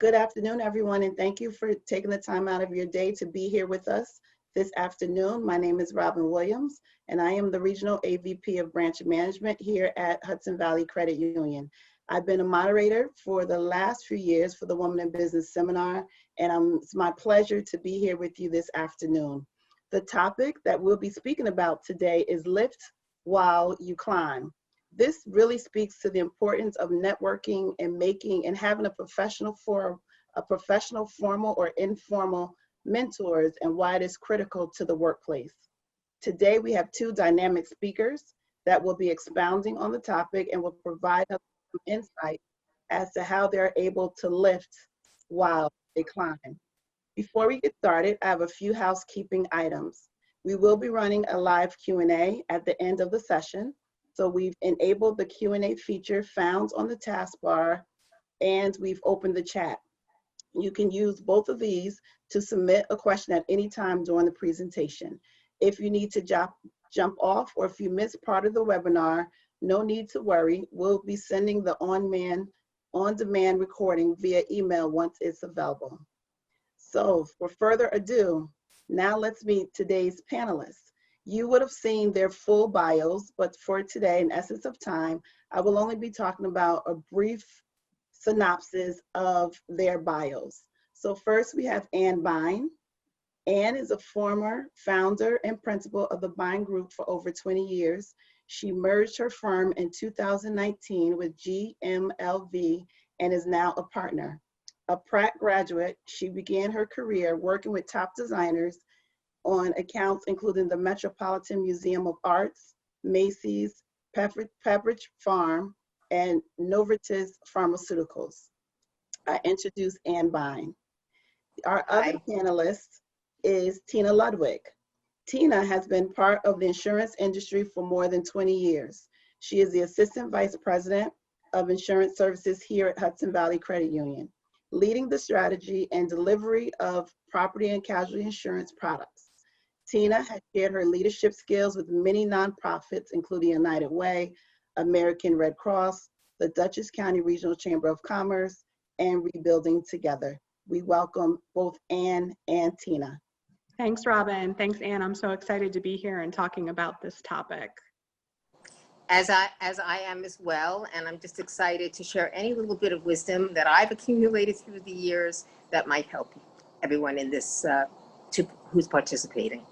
Good afternoon, everyone, and thank you for taking the time out of your day to be here with us this afternoon. My name is Robin Williams, and I am the Regional AVP of Branch Management here at Hudson Valley Credit Union. I've been a moderator for the last few years for the Woman in Business Seminar, and it's my pleasure to be here with you this afternoon. The topic that we'll be speaking about today is Lift While You Climb. This really speaks to the importance of networking and having a professional, formal or informal mentors, and why it is critical to the workplace. Today, we have two dynamic speakers that will be expounding on the topic and will provide us some insight as to how they're able to lift while they climb. Before we get started, I have a few housekeeping items. We will be running a live Q&A at the end of the session. So we've enabled the Q&A feature found on the taskbar, and we've opened the chat. You can use both of these to submit a question at any time during the presentation. If you need to jump off, or if you miss part of the webinar, no need to worry. We'll be sending the on-demand recording via email once it's available. So for further ado, now let's meet today's panelists. You would have seen their full bios, but for today, in essence of time, I will only be talking about a brief synopsis of their bios. So first we have Ann Byne. Ann is a former founder and principal of the Byne Group for over 20 years. She merged her firm in 2019 with GMLV and is now a partner. A Pratt graduate, she began her career working with top designers on accounts including the Metropolitan Museum of Arts, Macy's, Pepperidge Farm, and Novartis Pharmaceuticals. I introduce Ann Byne. Our other panelist is Tina Ludwig. Tina has been part of the insurance industry for more than 20 years. She is the Assistant Vice President of Insurance Services here at Hudson Valley Credit Union, leading the strategy and delivery of property and casualty insurance products. Tina has shared her leadership skills with many nonprofits, including United Way, American Red Cross, the Dutchess County Regional Chamber of Commerce, and Rebuilding Together. We welcome both Ann and Tina. Thanks, Robin. Thanks, Ann. I'm so excited to be here and talking about this topic. As I am as well, and I'm just excited to share any little bit of wisdom that I've accumulated through the years that might help everyone in this who's participating.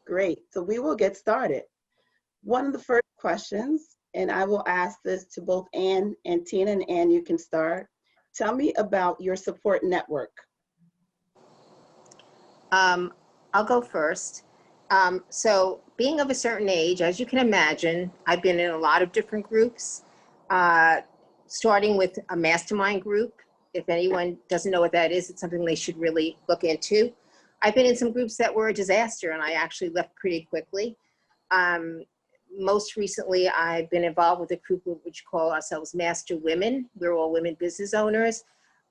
Great, so we will get started. One of the first questions, and I will ask this to both Ann and Tina, and Ann, you can start. Tell me about your support network. I'll go first. So being of a certain age, as you can imagine, I've been in a lot of different groups, starting with a mastermind group. If anyone doesn't know what that is, it's something they should really look into. I've been in some groups that were a disaster, and I actually left pretty quickly. Most recently, I've been involved with a group which call ourselves Master Women. We're all women business owners.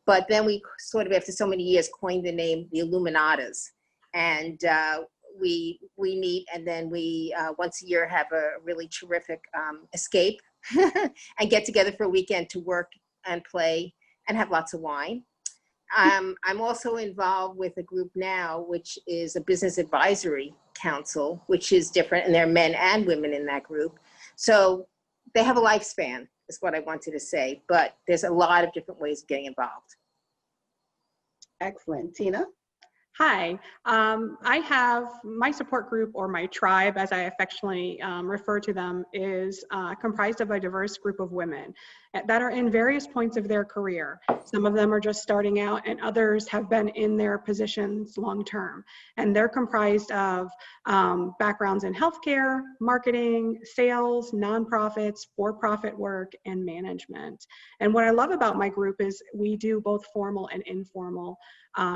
But then we sort of, after so many years, coined the name the Illuminatas. And we meet, and then we once a year have a really terrific escape and get together for a weekend to work and play and have lots of wine. I'm also involved with a group now, which is a business advisory council, which is different, and there are men and women in that group. So they have a lifespan, is what I wanted to say, but there's a lot of different ways of getting involved. Excellent. Tina? Hi, I have my support group, or my tribe, as I affectionately refer to them, is comprised of a diverse group of women that are in various points of their career. Some of them are just starting out, and others have been in their positions long term. And they're comprised of backgrounds in healthcare, marketing, sales, nonprofits, for-profit work, and management. And what I love about my group is we do both formal and informal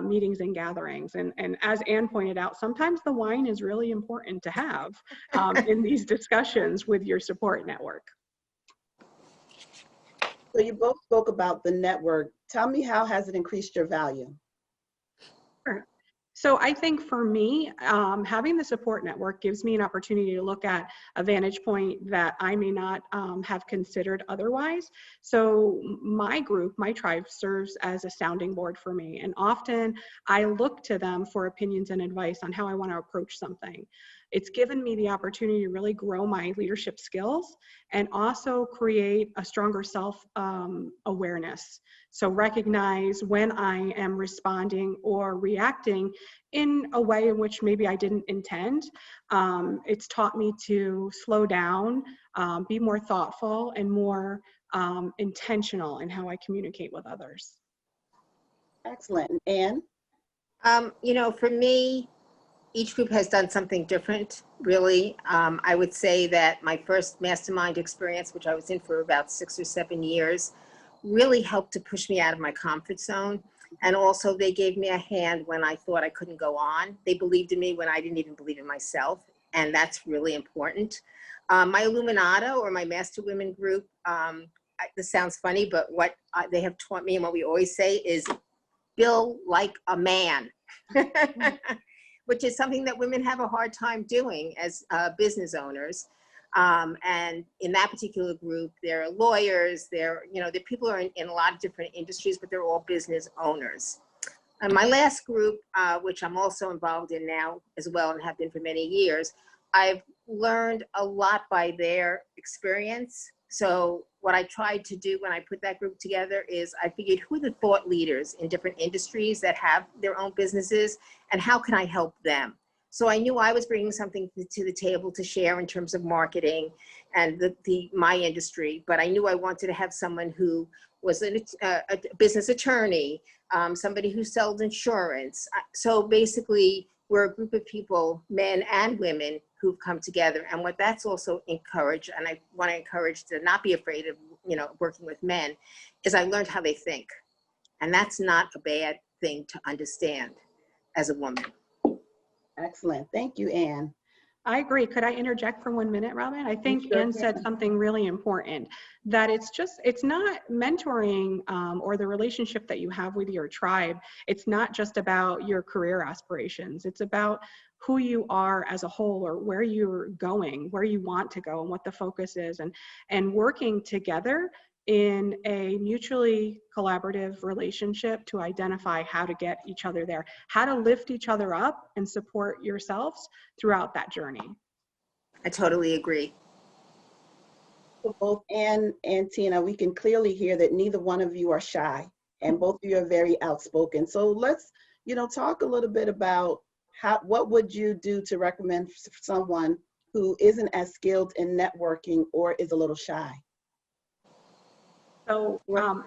meetings and gatherings. And as Ann pointed out, sometimes the wine is really important to have in these discussions with your support network. So you both spoke about the network. Tell me, how has it increased your value? Sure. So I think for me, having the support network gives me an opportunity to look at a vantage point that I may not have considered otherwise. So my group, my tribe, serves as a sounding board for me. And often I look to them for opinions and advice on how I want to approach something. It's given me the opportunity to really grow my leadership skills and also create a stronger self-awareness. So recognize when I am responding or reacting in a way in which maybe I didn't intend. It's taught me to slow down, be more thoughtful and more intentional in how I communicate with others. Excellent. And You know, for me, each group has done something different, really. I would say that my first mastermind experience, which I was in for about 6 or 7 years, really helped to push me out of my comfort zone. And also they gave me a hand when I thought I couldn't go on. They believed in me when I didn't even believe in myself. And that's really important. My Illuminata or my Master Women group, this sounds funny, but what they have taught me and what we always say is bill like a man. Which is something that women have a hard time doing as business owners. And in that particular group, there are lawyers, the people are in a lot of different industries, but they're all business owners. And my last group, which I'm also involved in now as well and have been for many years, I've learned a lot by their experience. So what I tried to do when I put that group together is I figured who are the thought leaders in different industries that have their own businesses and how can I help them? So I knew I was bringing something to the table to share in terms of marketing and my industry, but I knew I wanted to have someone who was a business attorney, somebody who sold insurance. So basically we're a group of people, men and women, who've come together. And what that's also encouraged, and I want to encourage to not be afraid of, working with men, is I learned how they think. And that's not a bad thing to understand as a woman. excellent. Thank you, Anne. I agree. Could I interject for 1 minute, Robin? I think Sure Anne can. said something really important, that it's not mentoring or the relationship that you have with your tribe. It's not just about your career aspirations. It's about who you are as a whole, or where you're going, where you want to go, and what the focus is, and working together in a mutually collaborative relationship to identify how to get each other there, how to lift each other up and support yourselves throughout that journey. I totally agree. For both Anne and Tina, we can clearly hear that neither one of you are shy and both of you are very outspoken. So let's, talk a little bit about what would you do to recommend for someone who isn't as skilled in networking or is a little shy? So,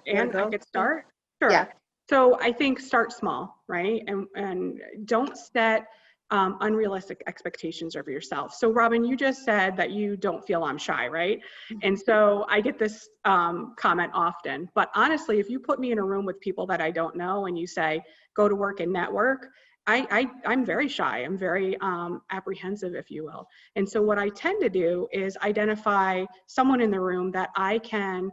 Anne, I could start? Sure. Yeah. So I think start small, right? And don't set unrealistic expectations of yourself. So Robin, you just said that you don't feel I'm shy, right? And so I get this comment often, but honestly, if you put me in a room with people that I don't know and you say, go to work and network, I'm very shy. I'm very apprehensive, if you will. And so what I tend to do is identify someone in the room that I can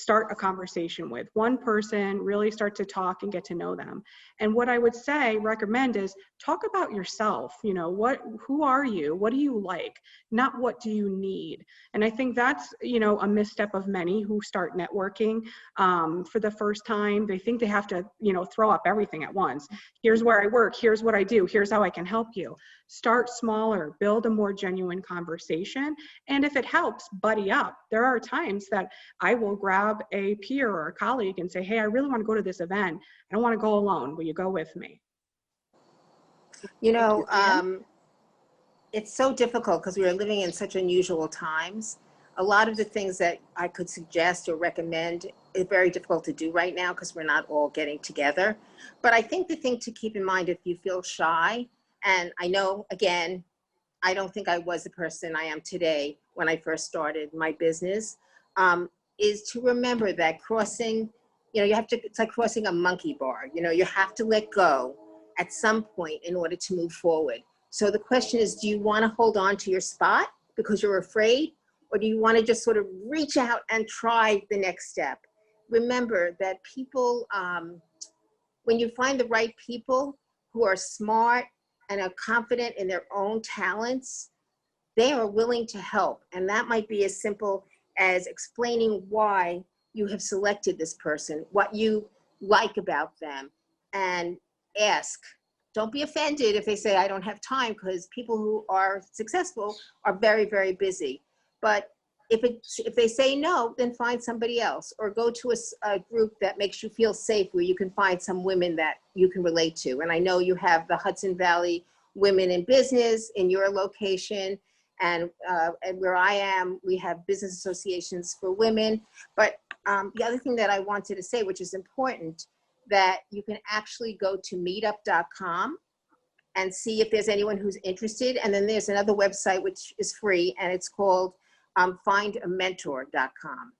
start a conversation with. One person, really start to talk and get to know them. And what I would recommend is talk about yourself. Who are you? What do you like? Not what do you need? And I think that's, a misstep of many who start networking for the first time. They think they have to, throw up everything at once. Here's where I work. Here's what I do. Here's how I can help you. Start smaller, build a more genuine conversation. And if it helps, buddy up. There are times that I will grab a peer or a colleague and say, hey, I really want to go to this event. I don't want to go alone. Will you go with me? It's so difficult because we are living in such unusual times. A lot of the things that I could suggest or recommend is very difficult to do right now because we're not all getting together. But I think the thing to keep in mind if you feel shy, and I know, again, I don't think I was the person I am today when I first started my business, is to remember that crossing, it's like crossing a monkey bar. You have to let go at some point in order to move forward. So the question is, do you want to hold on to your spot because you're afraid? Or do you want to just sort of reach out and try the next step? Remember that people, when you find the right people, who are smart and are confident in their own talents, they are willing to help. And that might be as simple as explaining why you have selected this person, what you like about them, and ask. Don't be offended if they say, I don't have time, because people who are successful are very, very busy. But if they say no, then find somebody else, or go to a group that makes you feel safe, where you can find some women that you can relate to. And I know you have the Hudson Valley Women in Business in your location, and where I am, we have business associations for women. But the other thing that I wanted to say, which is important, that you can actually go to meetup.com and see if there's anyone who's interested. And then there's another website which is free, and it's called findamentor.com.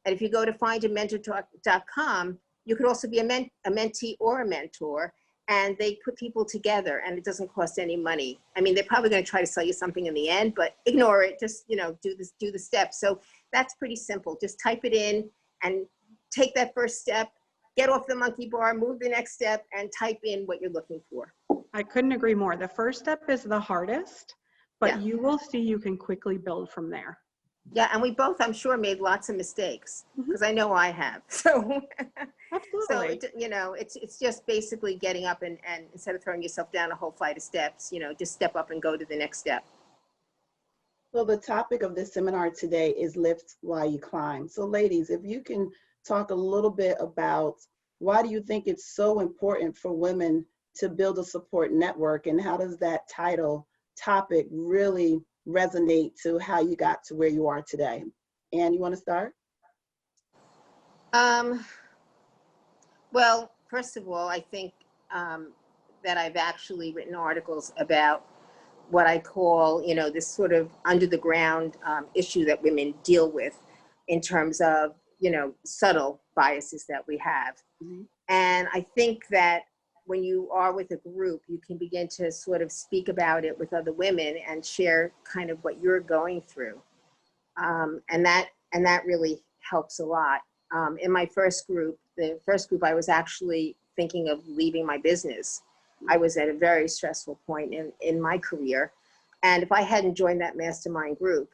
And if you go to findamentor.com, you could also be a mentee or a mentor, and they put people together, and it doesn't cost any money. I mean, they're probably going to try to sell you something in the end, but ignore it. Just, you know, do the steps. So that's pretty simple. Just type it in and take that first step, get off the monkey bar, move the next step, and type in what you're looking for. I couldn't agree more. The first step is the hardest, but Yeah. you will see you can quickly build from there. Yeah, and we both, I'm sure, made lots of mistakes, because I know I have. So, Absolutely. so you know, it's just basically getting up and instead of throwing yourself down a whole flight of steps, you know, just step up and go to the next step. So the topic of this seminar today is lift while you climb. So ladies, if you can talk a little bit about why do you think it's so important for women to build a support network, and how does that topic really resonate to how you got to where you are today? Anne, you want to start? Well, first of all, I think that I've actually written articles about what I call, you know, this sort of under the ground issue that women deal with in terms of, you know, subtle biases that we have. Mm-hmm. And I think that when you are with a group, you can begin to sort of speak about it with other women and share kind of what you're going through. And that really helps a lot. In my first group, I was actually thinking of leaving my business. I was at a very stressful point in my career. And if I hadn't joined that mastermind group,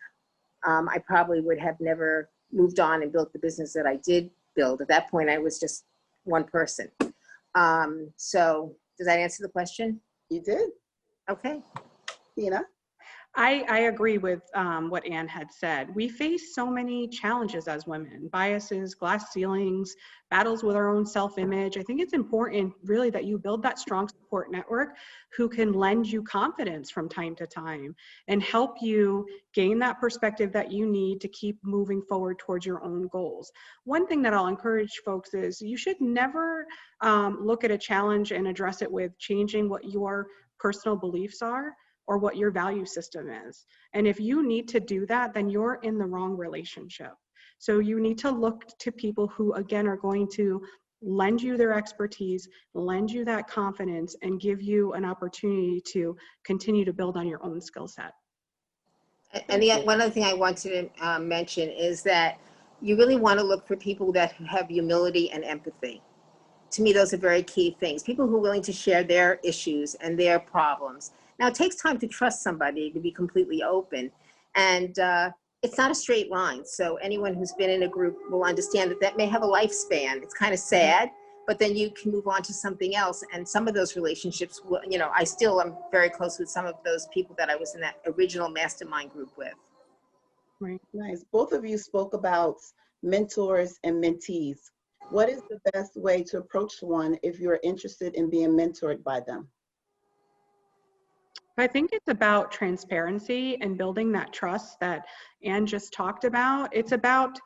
I probably would have never moved on and built the business that I did build. At that point, I was just one person. So does that answer the question? You did. Okay. Tina? I agree with what Anne had said. We face so many challenges as women: biases, glass ceilings, battles with our own self-image. I think it's important really that you build that strong support network who can lend you confidence from time to time and help you gain that perspective that you need to keep moving forward towards your own goals. One thing that I'll encourage folks is you should never look at a challenge and address it with changing what your personal beliefs are or what your value system is. And if you need to do that, then you're in the wrong relationship. So you need to look to people who, again, are going to lend you their expertise, lend you that confidence, and give you an opportunity to continue to build on your own skill set. And one other thing I wanted to mention is that you really want to look for people that have humility and empathy. To me, those are very key things. People who are willing to share their issues and their problems. Now, it takes time to trust somebody, to be completely open. And it's not a straight line. So anyone who's been in a group will understand that that may have a lifespan. It's kind of sad, but then you can move on to something else. And some of those relationships, will, you know, I still am very close with some of those people that I was in that original mastermind group with. Right. Nice. Both of you spoke about mentors and mentees. What is the best way to approach one if you're interested in being mentored by them? I think it's about transparency and building that trust that Anne just talked about. It's about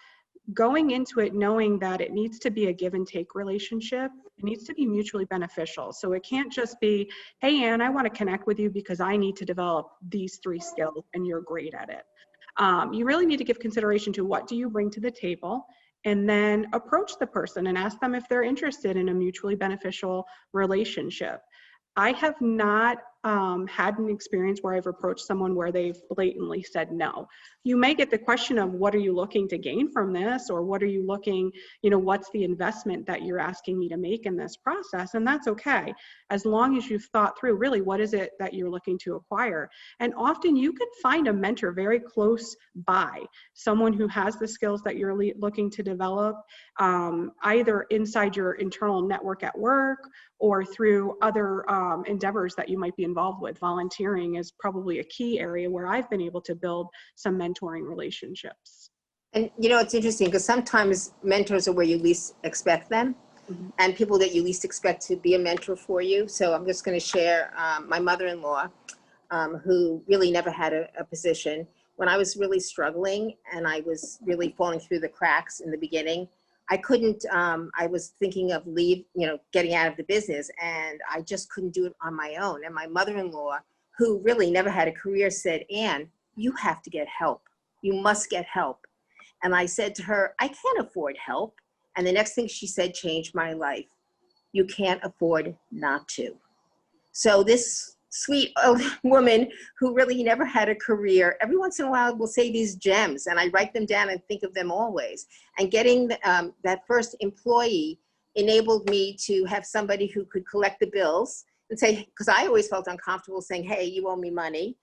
going into it knowing that it needs to be a give and take relationship. It needs to be mutually beneficial. So it can't just be, hey, Anne, I want to connect with you because I need to develop these 3 skills and you're great at it. You really need to give consideration to what do you bring to the table, and then approach the person and ask them if they're interested in a mutually beneficial relationship. I have not had an experience where I've approached someone where they've blatantly said no. You may get the question of, what are you looking to gain from this? Or what are you looking, what's the investment that you're asking me to make in this process? And that's okay, as long as you've thought through really what is it that you're looking to acquire. And often you can find a mentor very close by, someone who has the skills that you're looking to develop, either inside your internal network at work or through other endeavors that you might be involved with. Volunteering is probably a key area where I've been able to build some mentoring relationships. And it's interesting because sometimes mentors are where you least expect them, and people that you least expect to be a mentor for you. So I'm just going to share my mother-in-law, who really never had a position. When I was really struggling and I was really falling through the cracks in the beginning, I couldn't, I was thinking of getting out of the business, and I just couldn't do it on my own. And my mother-in-law, who really never had a career, said, "Ann, you have to get help. You must get help." And I said to her, "I can't afford help." And the next thing she said changed my life. "You can't afford not to." So this sweet old woman who really never had a career, every once in a while will say these gems, and I write them down and think of them always. And getting that first employee enabled me to have somebody who could collect the bills and say, because I always felt uncomfortable saying, "Hey, you owe me money."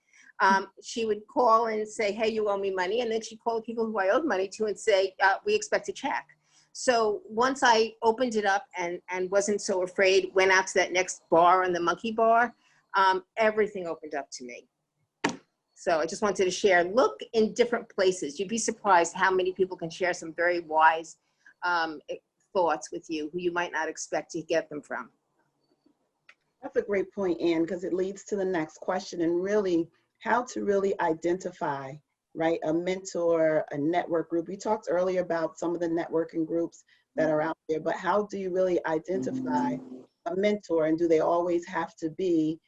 She would call and say, "Hey, you owe me money." And then she'd call people who I owed money to and say, "We expect a check." So once I opened it up and wasn't so afraid, went out to that next bar on the monkey bar, everything opened up to me. So I just wanted to share, look in different places. You'd be surprised how many people can share some very wise thoughts with you who you might not expect to get them from. That's a great point, Ann, because it leads to the next question, and really how to really identify, right, a mentor, a network group. We talked earlier about some of the networking groups that are out there, but how do you really identify a mentor, and do they always have to be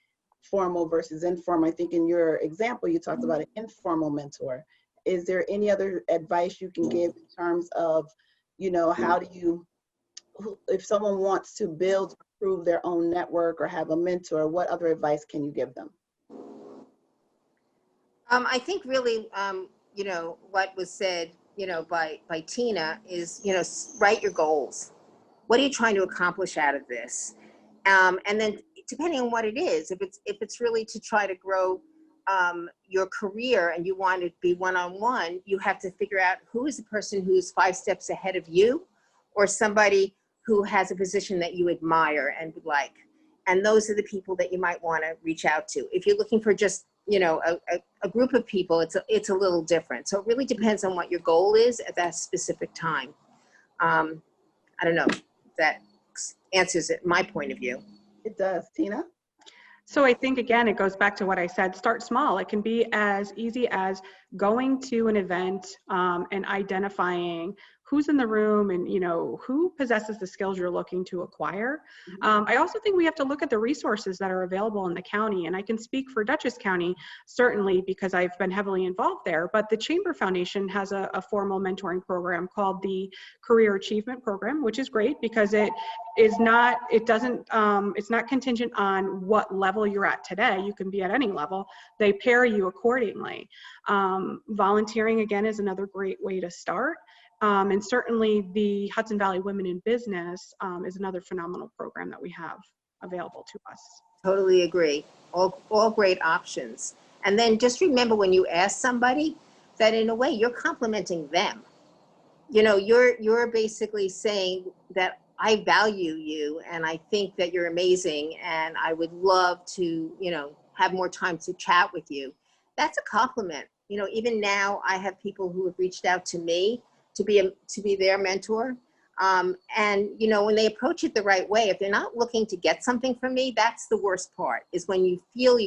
formal versus informal? I think in your example, you talked about an informal mentor. Is there any other advice you can give in terms of, how do you, if someone wants to build, improve their own network or have a mentor, what other advice can you give them? I think really, what was said, by Tina is, write your goals. What are you trying to accomplish out of this? And then depending on what it is, if it's really to try to grow your career and you want to be one-on-one, you have to figure out who is the person who's 5 steps ahead of you, or somebody who has a position that you admire and would like. And those are the people that you might want to reach out to. If you're looking for just, a group of people, it's a little different. So it really depends on what your goal is at that specific time. I don't know if that answers it, my point of view. It does. Tina? So I think, again, it goes back to what I said, start small. It can be as easy as going to an event and identifying who's in the room and, who possesses the skills you're looking to acquire. I also think we have to look at the resources that are available in the county. And I can speak for Dutchess County, certainly, because I've been heavily involved there. But the Chamber Foundation has a formal mentoring program called the Career Achievement Program, which is great because it's not contingent on what level you're at today. You can be at any level. They pair you accordingly. Volunteering, again, is another great way to start. And certainly the Hudson Valley Women in Business is another phenomenal program that we have available to us. Totally agree. All great options. And then just remember, when you ask somebody, that in a way you're complimenting them. You're basically saying that I value you and I think that you're amazing and I would love to, have more time to chat with you. That's a compliment. Even now I have people who have reached out to me to be their mentor. And, when they approach it the right way, if they're not looking to get something from me, that's the worst part, is when you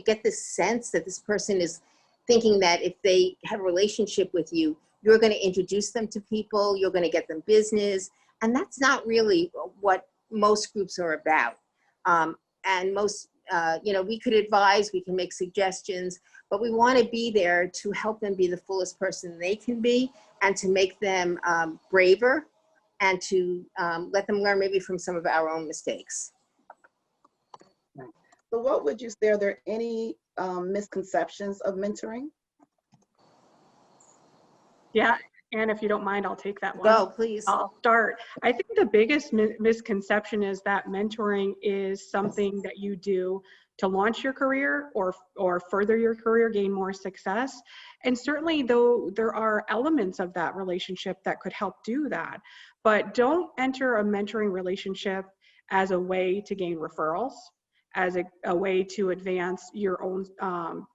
get this sense that this person is thinking that if they have a relationship with you, you're going to introduce them to people, you're going to get them business. And that's not really what most groups are about. And most, we could advise, we can make suggestions, but we want to be there to help them be the fullest person they can be and to make them braver and to let them learn maybe from some of our own mistakes. So what would you say, are there any misconceptions of mentoring? Yeah, and if you don't mind, I'll take that one. Go, please. I'll start. I think the biggest misconception is that mentoring is something that you do to launch your career or further your career, gain more success. And certainly, though, there are elements of that relationship that could help do that. But don't enter a mentoring relationship as a way to gain referrals, as a way to advance your own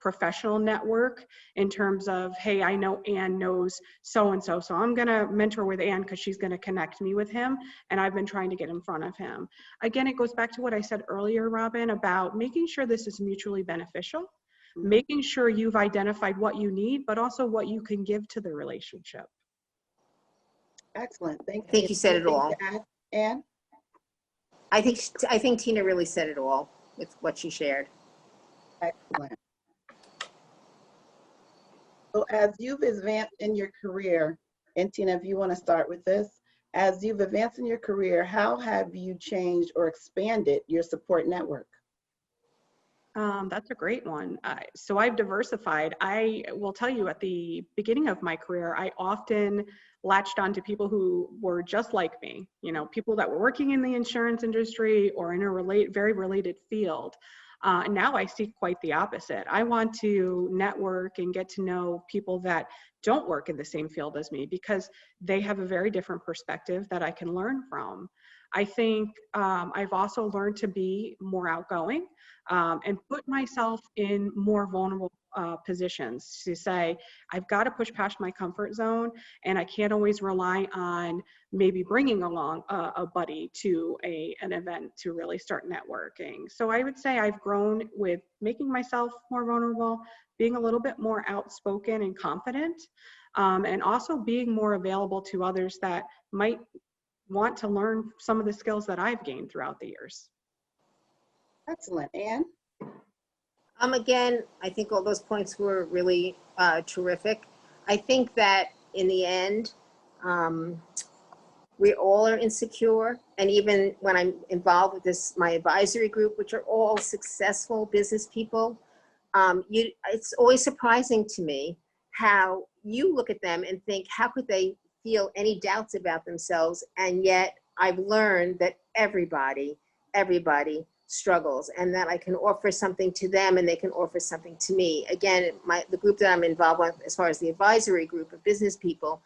professional network in terms of, hey, I know Ann knows so-and-so, so I'm gonna mentor with Ann because she's gonna connect me with him, and I've been trying to get in front of him. Again, it goes back to what I said earlier, Robin, about making sure this is mutually beneficial, making sure you've identified what you need, but also what you can give to the relationship. Excellent, thank you. I think you said it all. Ann? I think Tina really said it all with what she shared. Excellent. So as you've advanced in your career, and Tina, if you want to start with this, as you've advanced in your career, how have you changed or expanded your support network? That's a great one. So I've diversified. I will tell you, at the beginning of my career, I often latched on to people who were just like me, you know, people that were working in the insurance industry or in a very related field. And now I see quite the opposite. I want to network and get to know people that don't work in the same field as me because they have a very different perspective that I can learn from. I think I've also learned to be more outgoing and put myself in more vulnerable positions to say, I've got to push past my comfort zone, and I can't always rely on maybe bringing along a buddy to an event to really start networking. So I would say I've grown with making myself more vulnerable, being a little bit more outspoken and confident, and also being more available to others that might want to learn some of the skills that I've gained throughout the years. Excellent. Ann? Again, I think all those points were really terrific. I think that in the end, we all are insecure. And even when I'm involved with my advisory group, which are all successful business people, it's always surprising to me how you look at them and think, how could they feel any doubts about themselves? And yet I've learned that everybody struggles, and that I can offer something to them and they can offer something to me. Again, the group that I'm involved with, as far as the advisory group of business people,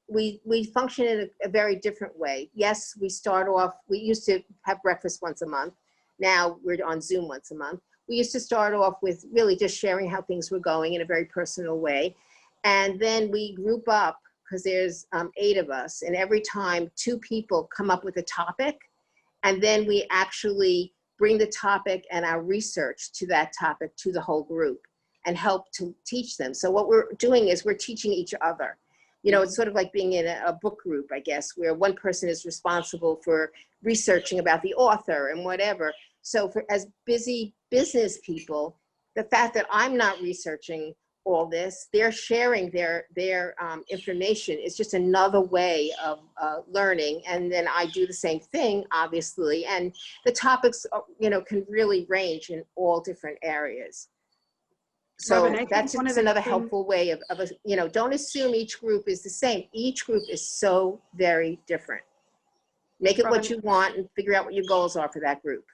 we function in a very different way. Yes, we start off, we used to have breakfast once a month. Now we're on Zoom once a month. We used to start off with really just sharing how things were going in a very personal way. And then we group up, because there's 8 of us, and every time 2 people come up with a topic, and then we actually bring the topic and our research to that topic to the whole group and help to teach them. So what we're doing is we're teaching each other. You know, it's sort of like being in a book group, I guess, where one person is responsible for researching about the author and whatever. So as busy business people, the fact that I'm not researching all this, they're sharing their information. It's just another way of learning. And then I do the same thing, obviously. And the topics, you know, can really range in all different areas. So Robin, that's just another helpful way of you know, don't assume each group is the same. Each group is so very different. Make it Robin, what you want and figure out what your goals are for that group.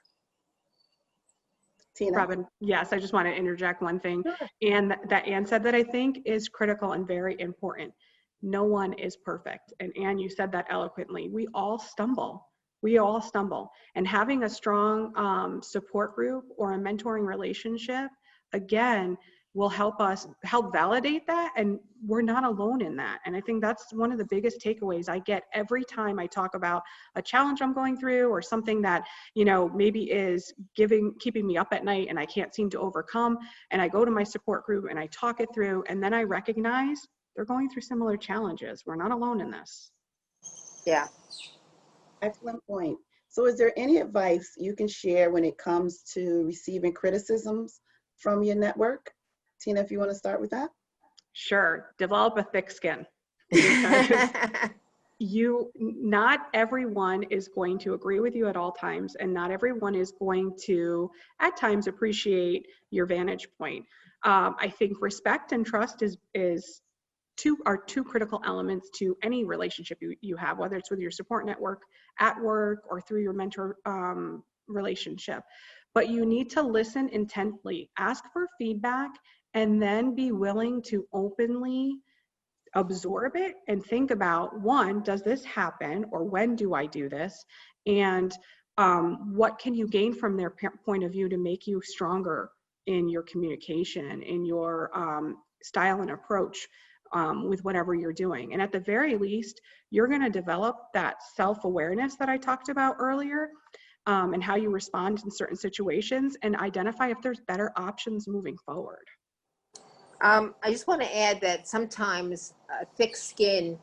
Tina? Robin, yes, I just want to interject one thing. Sure. And that Ann said that I think is critical and very important. No one is perfect. And Ann, you said that eloquently. We all stumble. We all stumble. And having a strong support group or a mentoring relationship, again, will help validate that, and we're not alone in that. And I think that's one of the biggest takeaways I get every time I talk about a challenge I'm going through or something that, you know, maybe is keeping me up at night and I can't seem to overcome. And I go to my support group and I talk it through, and then I recognize they're going through similar challenges. We're not alone in this. Yeah. Excellent point. So is there any advice you can share when it comes to receiving criticisms from your network? Tina, if you want to start with that. Sure. Develop a thick skin. not everyone is going to agree with you at all times, and not everyone is going to at times appreciate your vantage point. I think respect and trust are two critical elements to any relationship you have, whether it's with your support network, at work, or through your mentor relationship. But you need to listen intently, ask for feedback, and then be willing to openly absorb it and think about, one, does this happen, or when do I do this? And what can you gain from their point of view to make you stronger in your communication, in your style and approach with whatever you're doing. And at the very least, you're going to develop that self-awareness that I talked about earlier, and how you respond in certain situations, and identify if there's better options moving forward. I just want to add that sometimes thick skin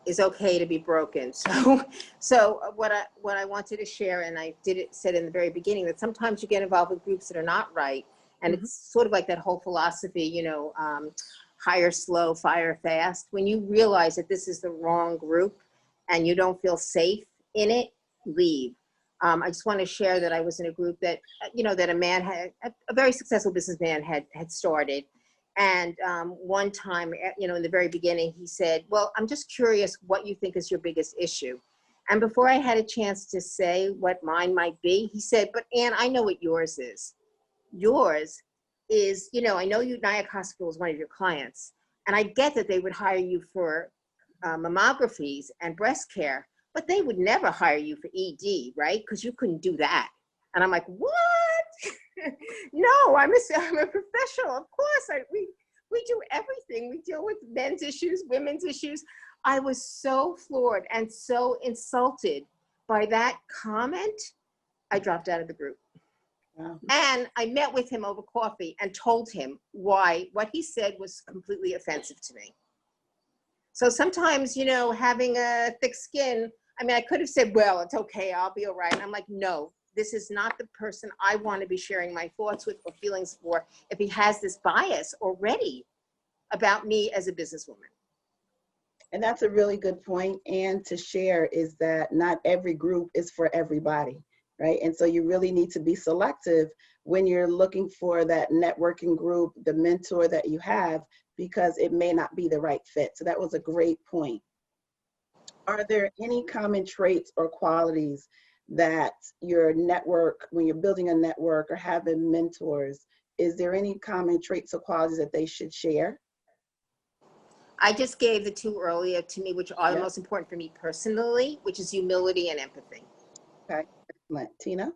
is okay to be broken. So what I wanted to share, and I said in the very beginning, that sometimes you get involved with groups that are not right, and it's sort of like that whole philosophy, hire slow, fire fast. When you realize that this is the wrong group and you don't feel safe in it, leave. I just want to share that I was in a group that, that a man had, a very successful businessman had started. And one time, in the very beginning, he said, well, I'm just curious what you think is your biggest issue. And before I had a chance to say what mine might be, he said, but Ann, I know what yours is. Yours is, I know Nyack Hospital is one of your clients, and I get that they would hire you for mammographies and breast care, but they would never hire you for ED, right? Because you couldn't do that. And I'm like, what? No, I'm a professional. Of course, we do everything. We deal with men's issues, women's issues. I was so floored and so insulted by that comment. I dropped out of the group. Wow. And I met with him over coffee and told him why what he said was completely offensive to me. So sometimes, having a thick skin, I could have said, well, it's okay, I'll be all right. And I'm like, no, this is not the person I want to be sharing my thoughts with or feelings for if he has this bias already about me as a businesswoman. And that's a really good point. And to share is that not every group is for everybody, right? And so you really need to be selective when you're looking for that networking group, the mentor that you have, because it may not be the right fit. So that was a great point. Are there any common traits or qualities that your network, when you're building a network or having mentors, is there any common traits or qualities that they should share? I just gave the two earlier to me, which are the most important for me personally, which is humility and empathy. Okay, excellent. Tina?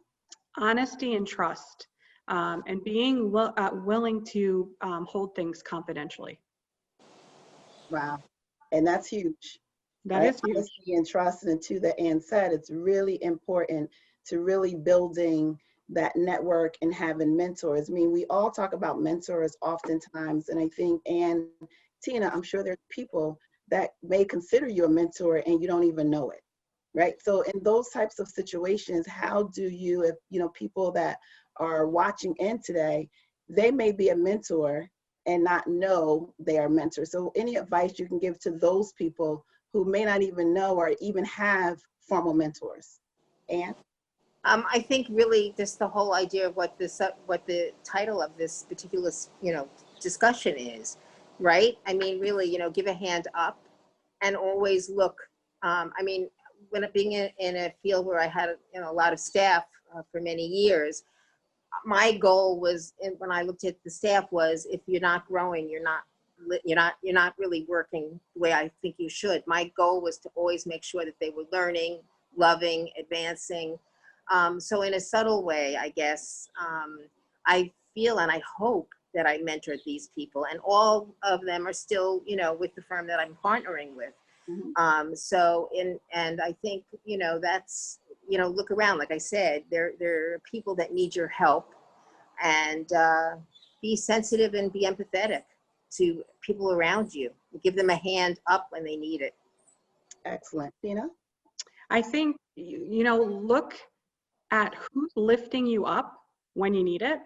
Honesty and trust, and being willing to hold things confidentially. Wow, and that's huge. That is huge. Honesty and trust, and to that Ann said, it's really important to really building that network and having mentors. We all talk about mentors oftentimes, and I think, Ann, Tina, I'm sure there's people that may consider you a mentor and you don't even know it, right? So in those types of situations, how do you, if people that are watching in today, they may be a mentor and not know they are mentors. So any advice you can give to those people who may not even know or even have formal mentors? Ann? I think really just the whole idea of what the title of this particular, discussion is, right? Really, give a hand up and always look. When being in a field where I had, a lot of staff for many years, my goal was, when I looked at the staff, was if you're not growing, you're not really working the way I think you should. My goal was to always make sure that they were learning, loving, advancing. So in a subtle way, I guess, I feel and I hope that I mentored these people, and all of them are still, with the firm that I'm partnering with. Mm-hmm. And I think, that's, look around, like I said, there are people that need your help, and be sensitive and be empathetic to people around you. Give them a hand up when they need it. Excellent. Tina? I think, look at who's lifting you up when you need it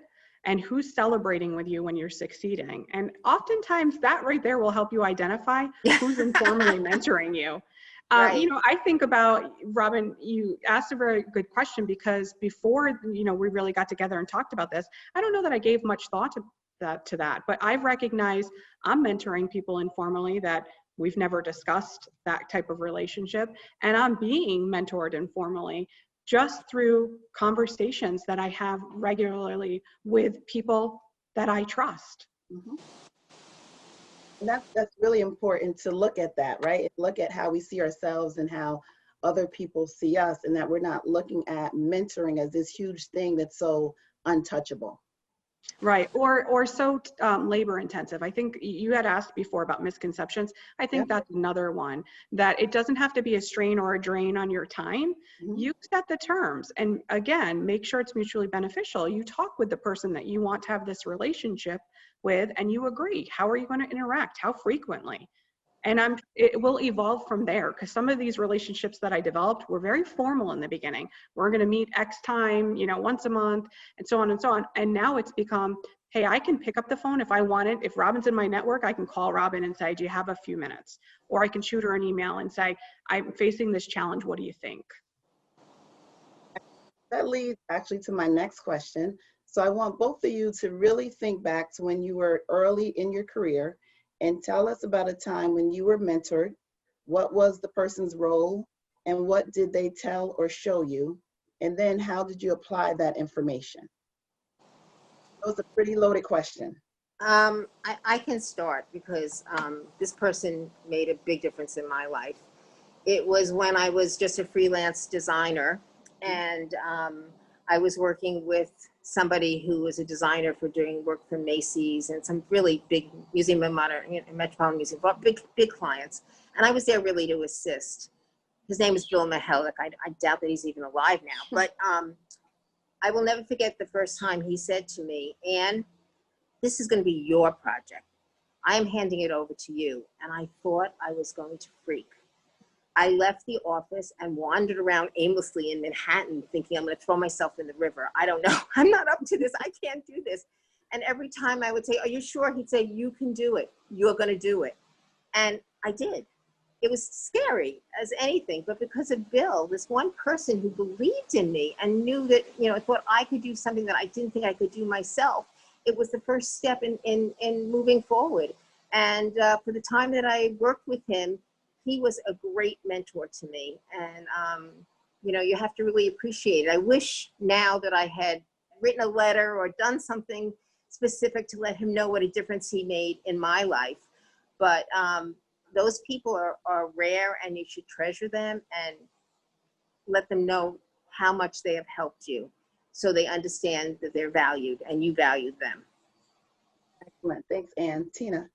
and who's celebrating with you when you're succeeding. And oftentimes that right there will help you identify who's informally mentoring you. Right. You know, I think about, Robin, you asked a very good question, because before, you know, we really got together and talked about this, I don't know that I gave much thought to that, but I've recognized I'm mentoring people informally that we've never discussed that type of relationship, and I'm being mentored informally just through conversations that I have regularly with people that I trust. Mhm. And that's really important to look at that, right? Look at how we see ourselves and how other people see us, and that we're not looking at mentoring as this huge thing that's so untouchable. Right, or so labor intensive. I think you had asked before about misconceptions. I think Yep. that's another one, that it doesn't have to be a strain or a drain on your time. Mhm. You set the terms, and again, make sure it's mutually beneficial. You talk with the person that you want to have this relationship with, and you agree. How are you going to interact? How frequently? And it will evolve from there, because some of these relationships that I developed were very formal in the beginning. We're going to meet X time, you know, once a month, and so on and so on. And now it's become, hey, I can pick up the phone if I want it. If Robin's in my network, I can call Robin and say, do you have a few minutes? Or I can shoot her an email and say, I'm facing this challenge. What do you think? That leads actually to my next question. So I want both of you to really think back to when you were early in your career and tell us about a time when you were mentored. What was the person's role and what did they tell or show you? And then how did you apply that information? That was a pretty loaded question. I can start because this person made a big difference in my life. It was when I was just a freelance designer, and I was working with somebody who was a designer for doing work for Macy's and some really big museum and modern, you know, Metropolitan Museum, but big clients. And I was there really to assist. His name is Bill Mihalik. I doubt that he's even alive now, but I will never forget the first time he said to me, Anne, this is going to be your project. I am handing it over to you. And I thought I was going to freak. I left the office and wandered around aimlessly in Manhattan thinking I'm going to throw myself in the river. I don't know. I'm not up to this. I can't do this. And every time I would say, are you sure? He'd say, you can do it. You're going to do it. And I did. It was scary as anything, but because of Bill, this one person who believed in me and knew that, you know, thought I could do something that I didn't think I could do myself, it was the first step in moving forward. And for the time that I worked with him, he was a great mentor to me. And, you know, you have to really appreciate it. I wish now that I had written a letter or done something specific to let him know what a difference he made in my life. But those people are rare, and you should treasure them and let them know how much they have helped you, so they understand that they're valued and you valued them. Excellent. Thanks, Anne. Tina.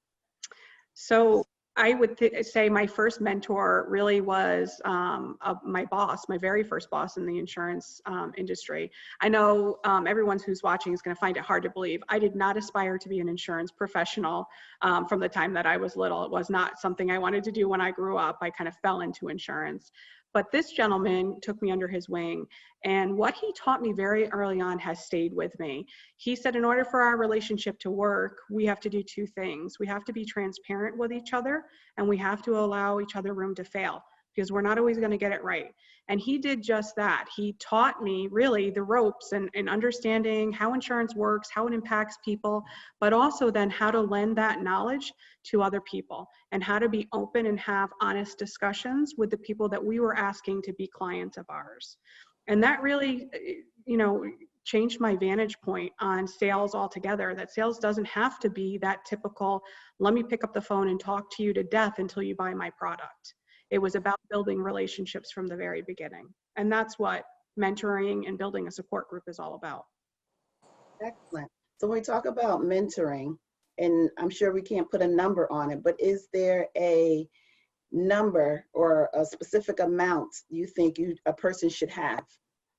So I would say my first mentor really was my boss, my very first boss in the insurance industry. I know everyone who's watching is going to find it hard to believe. I did not aspire to be an insurance professional from the time that I was little. It was not something I wanted to do when I grew up. I kind of fell into insurance. But this gentleman took me under his wing, and what he taught me very early on has stayed with me. He said, in order for our relationship to work, we have to do two things. We have to be transparent with each other, and we have to allow each other room to fail, because we're not always going to get it right. And he did just that. He taught me really the ropes and understanding how insurance works, how it impacts people, but also then how to lend that knowledge to other people and how to be open and have honest discussions with the people that we were asking to be clients of ours. And that really, you know, changed my vantage point on sales altogether, that sales doesn't have to be that typical, let me pick up the phone and talk to you to death until you buy my product. It was about building relationships from the very beginning. And that's what mentoring and building a support group is all about. Excellent. So when we talk about mentoring, and I'm sure we can't put a number on it, but is there a number or a specific amount you think a person should have,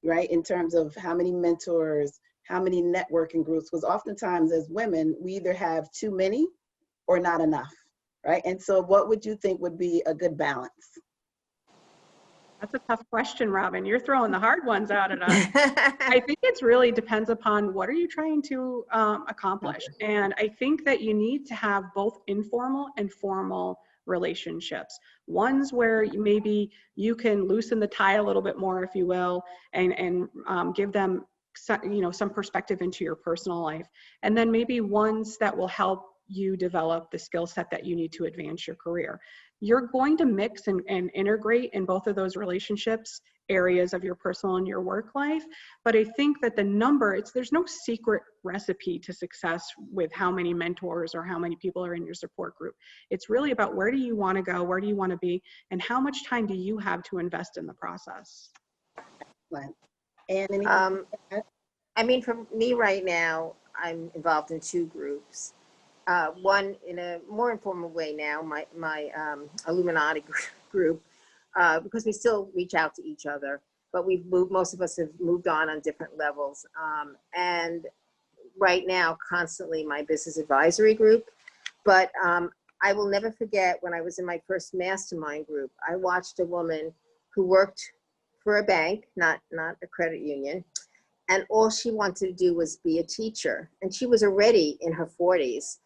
right? In terms of how many mentors, how many networking groups, because oftentimes as women, we either have too many or not enough, right? And so what would you think would be a good balance? That's a tough question, Robin. You're throwing the hard ones out at us. I think it really depends upon what are you trying to accomplish. And I think that you need to have both informal and formal relationships. Ones where maybe you can loosen the tie a little bit more, if you will, and give them some perspective into your personal life. And then maybe ones that will help you develop the skill set that you need to advance your career. You're going to mix and integrate in both of those relationships areas of your personal and your work life. But I think that the number, there's no secret recipe to success with how many mentors or how many people are in your support group. It's really about where do you want to go, where do you want to be, and how much time do you have to invest in the process. Excellent. And anything? I mean, for me right now, I'm involved in 2 groups. One in a more informal way now, my Illuminati group, because we still reach out to each other, but we've moved, most of us have moved on different levels. And right now, constantly my business advisory group. But I will never forget when I was in my first mastermind group, I watched a woman who worked for a bank, not a credit union. And all she wanted to do was be a teacher. And she was already in her 40s.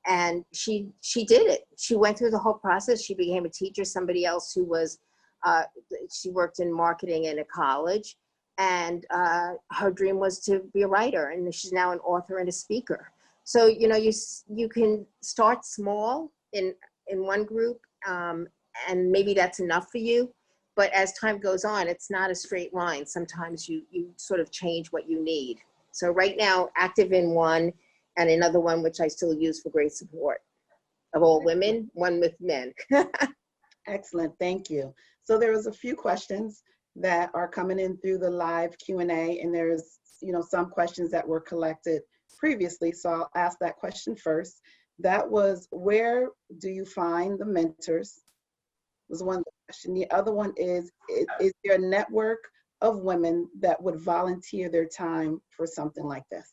And she did it. She went through the whole process. She became a teacher. Somebody else who was, she worked in marketing in a college. And her dream was to be a writer. And she's now an author and a speaker. So, you can start small in one group, and maybe that's enough for you. But as time goes on, it's not a straight line. Sometimes you sort of change what you need. So right now, active in one, and another one, which I still use for great support of all women, one with men. Excellent, thank you. So there was a few questions that are coming in through the live Q&A, and there's some questions that were collected previously. So I'll ask that question first. That was, where do you find the mentors? Was one question. The other one is there a network of women that would volunteer their time for something like this?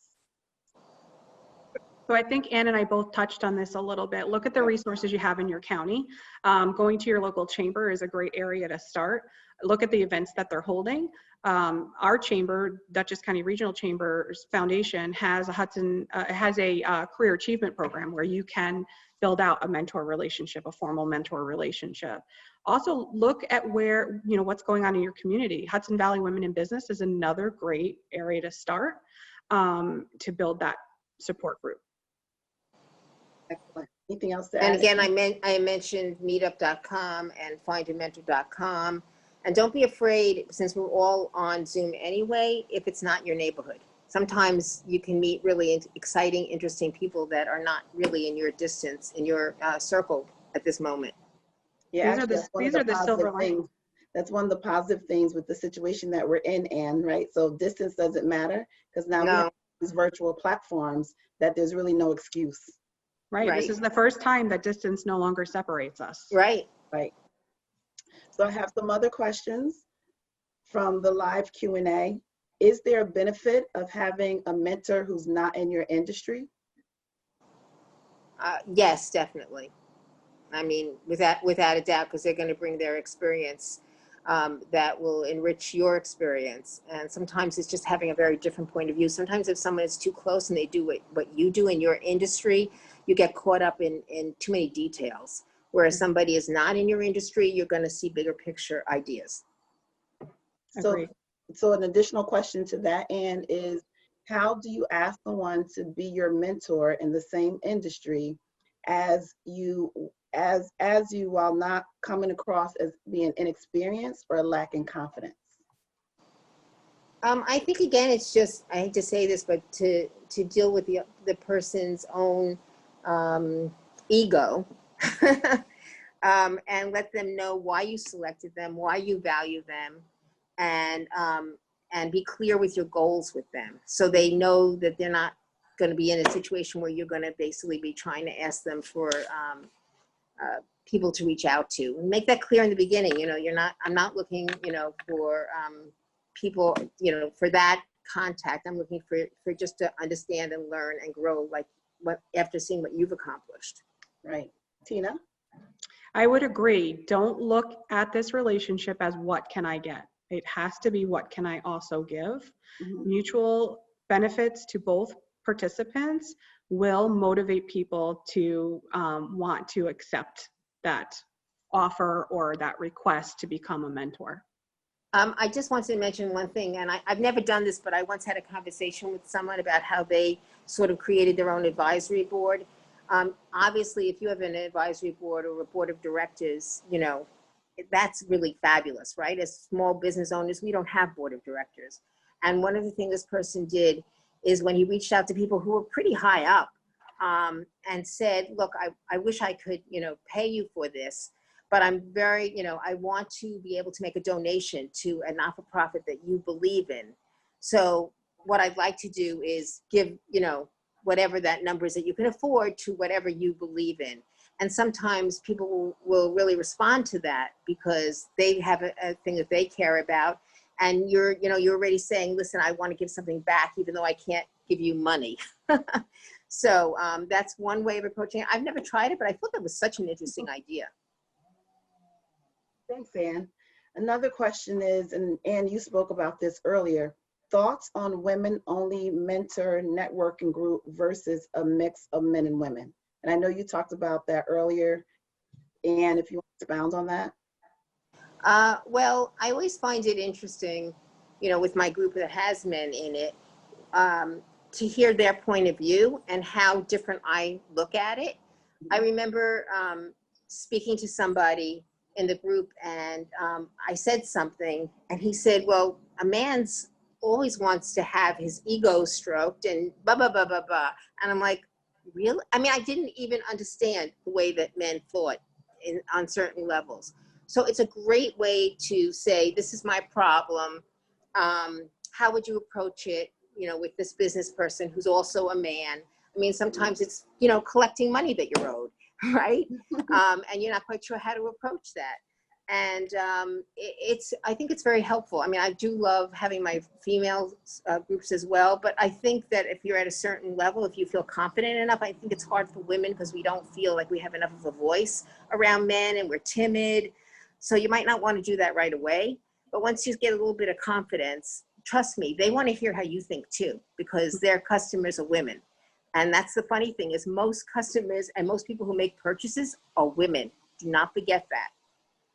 So I think Ann and I both touched on this a little bit. Look at the resources you have in your county. Going to your local chamber is a great area to start. Look at the events that they're holding. Our chamber, Dutchess County Regional Chambers Foundation, has a career achievement program where you can build out a mentor relationship, a formal mentor relationship. Also look at where, what's going on in your community. Hudson Valley Women in Business is another great area to start to build that support group. Excellent. Anything else to add? And again, I mentioned meetup.com and findamentor.com. And don't be afraid, since we're all on Zoom anyway, if it's not your neighborhood. Sometimes you can meet really exciting, interesting people that are not really in your distance, in your circle at this moment. Yeah, these are the silver linings. That's one of the positive things with the situation that we're in, Anne, right? So distance doesn't matter, because now we have these virtual platforms that there's really no excuse. Right. This is the first time that distance no longer separates us. Right. Right. So I have some other questions from the live Q&A. Is there a benefit of having a mentor who's not in your industry? Yes, definitely. I mean, without a doubt, because they're going to bring their experience that will enrich your experience. And sometimes it's just having a very different point of view. Sometimes if someone is too close and they do what you do in your industry, you get caught up in too many details. Whereas somebody is not in your industry, you're going to see bigger picture ideas. So an additional question to that, Anne, is how do you ask someone to be your mentor in the same industry as you while not coming across as being inexperienced or lacking confidence? I think, again, it's just, I hate to say this, but to deal with the person's own ego and let them know why you selected them, why you value them, and be clear with your goals with them, so they know that they're not going to be in a situation where you're going to basically be trying to ask them for people to reach out to. And make that clear in the beginning. I'm not looking, for people, for that contact. I'm looking for just to understand and learn and grow, like after seeing what you've accomplished. Right. Tina? I would agree. Don't look at this relationship as what can I get? It has to be what can I also give? Mm-hmm. Mutual benefits to both participants will motivate people to want to accept that offer or that request to become a mentor. I just wanted to mention one thing, and I've never done this, but I once had a conversation with someone about how they sort of created their own advisory board. Obviously, if you have an advisory board or a board of directors, you know, that's really fabulous, right? As small business owners, we don't have board of directors. And one of the things this person did is when he reached out to people who were pretty high up and said, look, I wish I could, you know, pay you for this, but I'm very, you know, I want to be able to make a donation to a not-for-profit that you believe in. So what I'd like to do is give, you know, whatever that number is that you can afford to whatever you believe in. And sometimes people will really respond to that because they have a thing that they care about. And you're already saying, listen, I want to give something back, even though I can't give you money. So that's one way of approaching it. I've never tried it, but I thought that was such an interesting idea. Thanks, Ann. Another question is, and Ann, you spoke about this earlier, thoughts on women-only mentor networking group versus a mix of men and women. And I know you talked about that earlier. Ann, if you want to expound on that. Well, I always find it interesting, you know, with my group that has men in it, to hear their point of view and how different I look at it. I remember speaking to somebody in the group, and I said something, and he said, well, a man's always wants to have his ego stroked and blah, blah, blah, blah, blah. And I'm like, really? I mean, I didn't even understand the way that men thought on certain levels. So it's a great way to say, this is my problem. How would you approach it, you know, with this business person who's also a man? I mean, sometimes it's, you know, collecting money that you're owed, right? And you're not quite sure how to approach that. And I think it's very helpful. I mean, I do love having my female groups as well, but I think that if you're at a certain level, if you feel confident enough, I think it's hard for women because we don't feel like we have enough of a voice around men and we're timid. So you might not want to do that right away, but once you get a little bit of confidence, trust me, they want to hear how you think too, because their customers are women. And that's the funny thing is most customers and most people who make purchases are women. Do not forget that.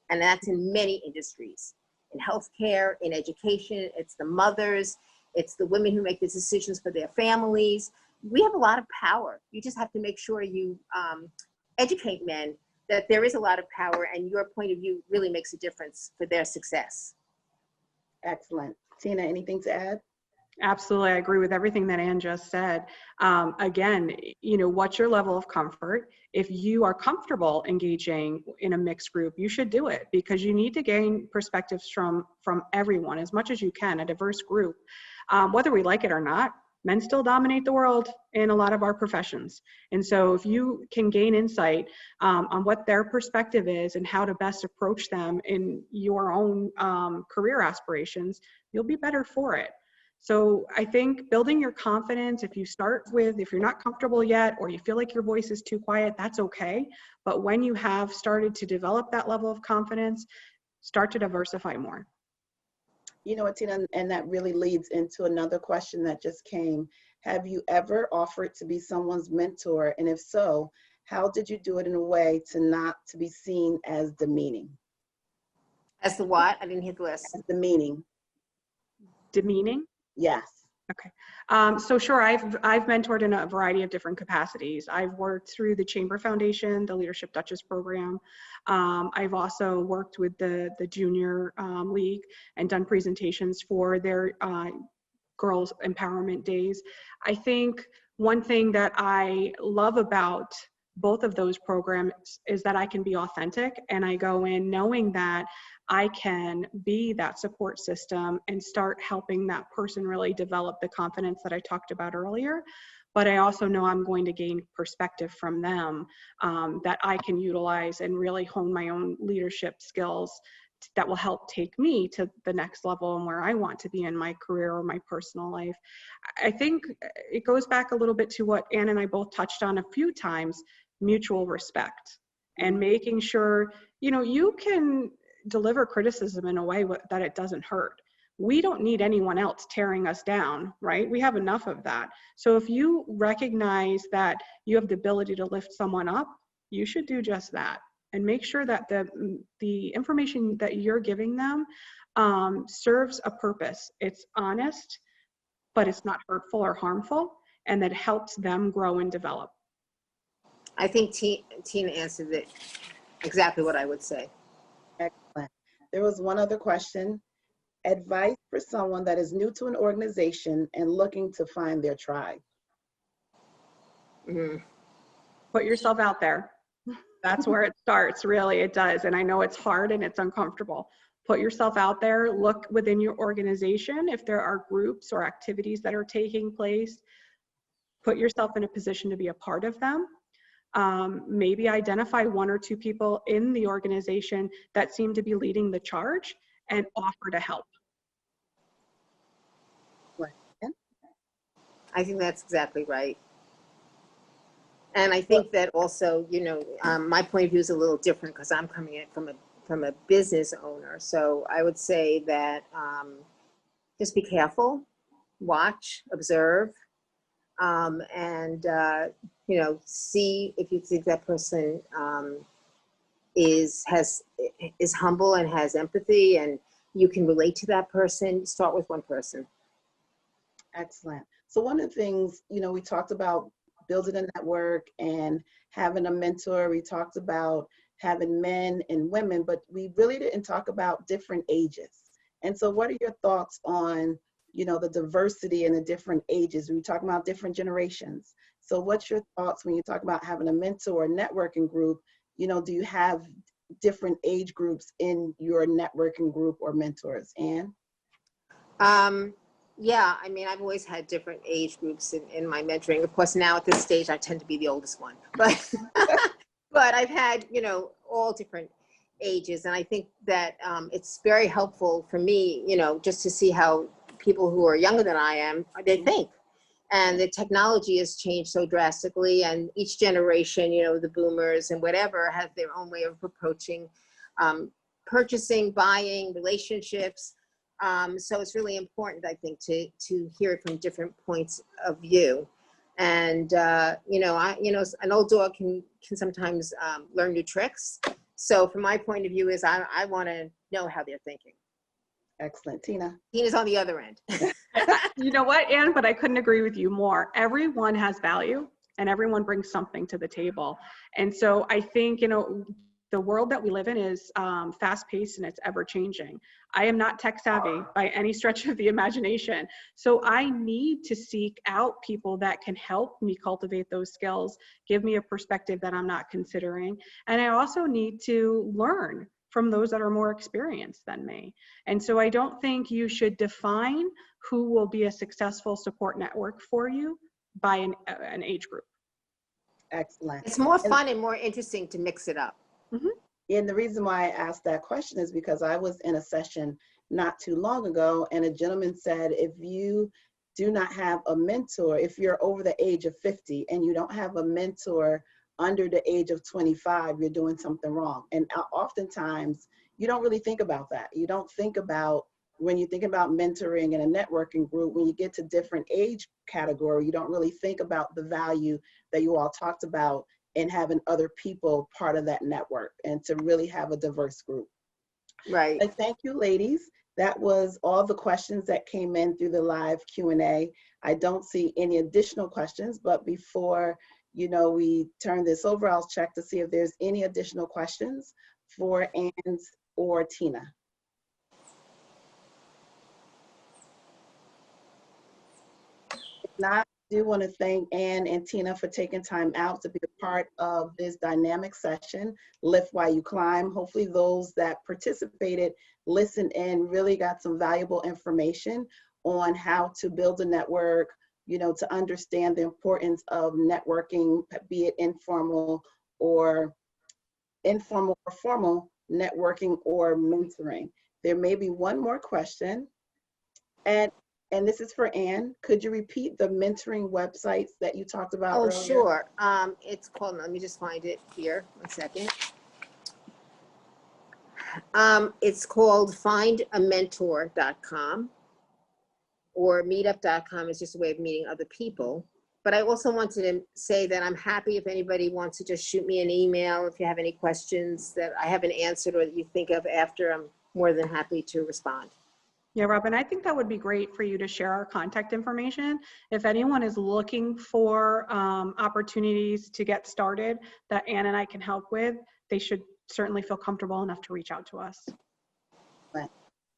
And that's in many industries, in healthcare, in education. It's the mothers, it's the women who make the decisions for their families. We have a lot of power. You just have to make sure you educate men that there is a lot of power and your point of view really makes a difference for their success. Excellent. Tina, anything to add? Absolutely. I agree with everything that Ann just said. Again, you know, what's your level of comfort? If you are comfortable engaging in a mixed group, you should do it because you need to gain perspectives from everyone as much as you can, a diverse group. Whether we like it or not, men still dominate the world in a lot of our professions. And so if you can gain insight on what their perspective is and how to best approach them in your own career aspirations, you'll be better for it. So I think building your confidence, if you're not comfortable yet, or you feel like your voice is too quiet, that's okay. But when you have started to develop that level of confidence, start to diversify more. You know what, Tina, and that really leads into another question that just came. Have you ever offered to be someone's mentor? And if so, how did you do it in a way not to be seen as demeaning? As the what? I didn't hear the last. As demeaning. Demeaning? Yes. Okay. So sure, I've mentored in a variety of different capacities. I've worked through the Chamber Foundation, the Leadership Duchess program. I've also worked with the Junior League and done presentations for their girls empowerment days. I think one thing that I love about both of those programs is that I can be authentic and I go in knowing that I can be that support system and start helping that person really develop the confidence that I talked about earlier. But I also know I'm going to gain perspective from them that I can utilize and really hone my own leadership skills that will help take me to the next level and where I want to be in my career or my personal life. I think it goes back a little bit to what Ann and I both touched on a few times, mutual respect and making sure, you can deliver criticism in a way that it doesn't hurt. We don't need anyone else tearing us down, right? We have enough of that. So if you recognize that you have the ability to lift someone up, you should do just that. and make sure that the information that you're giving them serves a purpose. It's honest, but it's not hurtful or harmful, and that helps them grow and develop. I think Tina answered it exactly what I would say. Excellent. There was one other question. Advice for someone that is new to an organization and looking to find their tribe. Put yourself out there. That's where it starts, really, it does. And I know it's hard and it's uncomfortable. Put yourself out there, look within your organization. If there are groups or activities that are taking place, put yourself in a position to be a part of them. Maybe identify one or two people in the organization that seem to be leading the charge and offer to help. I think that's exactly right. And I think that also, you know, my point of view is a little different because I'm coming in from a business owner. So I would say that just be careful, watch, observe, and you know, see if you think that person is humble and has empathy, and you can relate to that person. Start with one person. Excellent. So one of the things, you know, we talked about building a network and having a mentor. We talked about having men and women, but we really didn't talk about different ages. And so what are your thoughts on, you know, the diversity in the different ages? We talk about different generations. So what's your thoughts when you talk about having a mentor or networking group? You know, do you have different age groups in your networking group or mentors? Anne? Yeah, I mean, I've always had different age groups in my mentoring. Of course, now at this stage, I tend to be the oldest one, but but I've had, you know, all different ages. And I think that it's very helpful for me, you know, just to see how people who are younger than I am, they think. And the technology has changed so drastically, and each generation, you know, the boomers and whatever, have their own way of approaching purchasing, buying, relationships. So it's really important, I think, to hear it from different points of view. And you know, an old dog can sometimes learn new tricks. So from my point of view is I want to know how they're thinking. Excellent. Tina? Tina's on the other end. You know what, Anne, but I couldn't agree with you more. Everyone has value and everyone brings something to the table. And so I think, you know, the world that we live in is fast-paced and it's ever-changing. I am not tech savvy by any stretch of the imagination. So I need to seek out people that can help me cultivate those skills, give me a perspective that I'm not considering. And I also need to learn from those that are more experienced than me. And so I don't think you should define who will be a successful support network for you by an age group. Excellent. It's more fun and more interesting to mix it up. Mm-hmm. And the reason why I asked that question is because I was in a session not too long ago, and a gentleman said, if you do not have a mentor, if you're over the age of 50 and you don't have a mentor under the age of 25, you're doing something wrong. And oftentimes, you don't really think about that. You don't think about, when you think about mentoring in a networking group, when you get to different age category, you don't really think about the value that you all talked about in having other people part of that network and to really have a diverse group. Right. But thank you, ladies. That was all the questions that came in through the live Q&A. I don't see any additional questions, but before, you know, we turn this over, I'll check to see if there's any additional questions for Anne or Tina. If not, I do want to thank Anne and Tina for taking time out to be a part of this dynamic session, Lift While You Climb. Hopefully those that participated, listened in, really got some valuable information on how to build a network, you know, to understand the importance of networking, be it informal or formal networking or mentoring. There may be one more question. And this is for Anne. Could you repeat the mentoring websites that you talked about earlier? Oh, sure. It's called, let me just find it here, 1 second. It's called findamentor.com, or meetup.com is just a way of meeting other people. But I also wanted to say that I'm happy if anybody wants to just shoot me an email. If you have any questions that I haven't answered or that you think of after, I'm more than happy to respond. Yeah, Robin, I think that would be great for you to share our contact information. If anyone is looking for opportunities to get started that Ann and I can help with, they should certainly feel comfortable enough to reach out to us.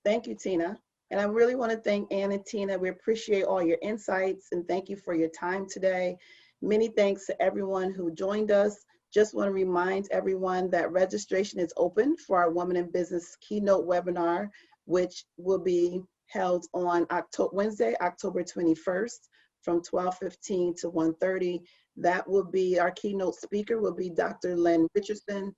Thank you, Tina. And I really want to thank Ann and Tina. We appreciate all your insights and thank you for your time today. Many thanks to everyone who joined us. Just want to remind everyone that registration is open for our Women in Business keynote webinar, which will be held on Wednesday, October 21st from 12:15 to 1:30. That will be, our keynote speaker will be Dr. Len Richardson,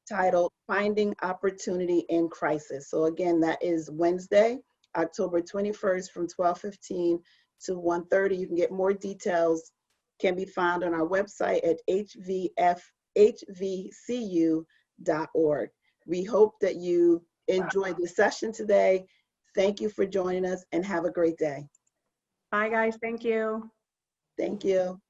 titled Finding Opportunity in Crisis. So again, that is Wednesday, October 21st from 12:15 to 1:30. You can get more details, can be found on our website at hvcu.org. We hope that you enjoyed the session today. Thank you for joining us and have a great day. Bye guys, thank you. Thank you.